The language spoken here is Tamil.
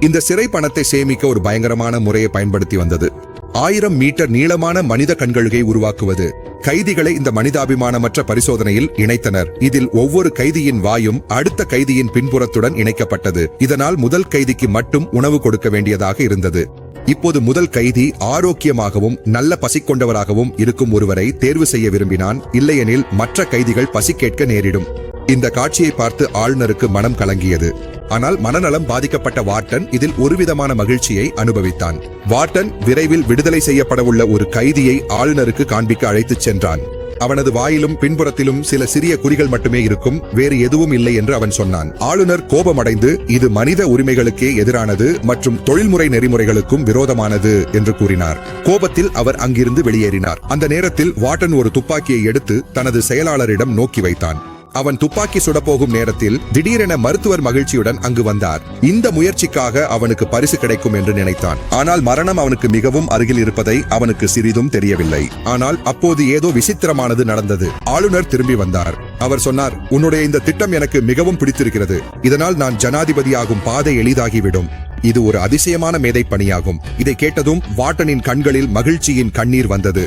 இந்த சிறை பணத்தை சேமிக்க ஒரு பயங்கரமான முறையை பயன்படுத்தி வந்தது. 1000 மீட்டர் நீளமான மனித கண்கழுகை உருவாக்குவது. கைதிகளை இந்த மனிதாபிமானமற்ற பரிசோதனையில் இணைத்தனர். இதில் ஒவ்வொரு கைதியின் வாயும் அடுத்த கைதியின் பின்புறத்துடன் இணைக்கப்பட்டது. இதனால் முதல் கைதிக்கு மட்டும் உணவு கொடுக்க வேண்டியதாக இருந்தது. இப்போது முதல் கைதி ஆரோக்கியமாகவும் நல்ல பசி கொண்டவராகவும் இருக்கும் ஒருவரை தேர்வு செய்ய விரும்பினான். இல்லையெனில் மற்ற கைதிகள் பசி கேட்க நேரிடும். இந்த காட்சியை பார்த்து ஆளுநருக்கு மனம் கலங்கியது. ஆனால் மனநலம் பாதிக்கப்பட்ட வார்டன் இதில் ஒருவிதமான மகிழ்ச்சியை அனுபவித்தான். வார்டன் விரைவில் விடுதலை செய்யப்படவுள்ள ஒரு கைதியை ஆளுநருக்கு காண்பிக்க அழைத்துச் சென்றான். அவனது வாயிலும் பின்புறத்திலும் சில சிறிய குறிகள் மட்டுமே இருக்கும், வேறு எதுவும் இல்லை என்று அவன் சொன்னான். ஆளுநர் கோபமடைந்து இது மனித உரிமைகளுக்கே எதிரானது மற்றும் தொழில்முறை நெறிமுறைகளுக்கும் விரோதமானது என்று கூறினார். கோபத்தில் அவர் அங்கிருந்து வெளியேறினார். அந்த நேரத்தில் வார்டன் ஒரு துப்பாக்கியை எடுத்து தனது செயலாளரிடம் நோக்கி வைத்தான். அவன் துப்பாக்கி சுடப்போகும் நேரத்தில் திடீரென மருத்துவர் மகிழ்ச்சியுடன் அங்கு வந்தார். இந்த முயற்சிக்காக அவனுக்கு பரிசு கிடைக்கும் என்று நினைத்தான். ஆனால் மரணம் அவனுக்கு மிகவும் அருகில் இருப்பதை அவனுக்கு சிறிதும் தெரியவில்லை. ஆனால் அப்போது ஏதோ விசித்திரமானது நடந்தது. ஆளுநர் திரும்பி வந்தார். அவர் சொன்னார், உன்னுடைய இந்த திட்டம் எனக்கு மிகவும் பிடித்திருக்கிறது. இதனால் நான் ஜனாதிபதியாகும் பாதை எளிதாகிவிடும். இது ஒரு அதிசயமான மேதை பணியாகும். இதை கேட்டதும் வார்டனின் கண்களில் மகிழ்ச்சியின் கண்ணீர் வந்தது.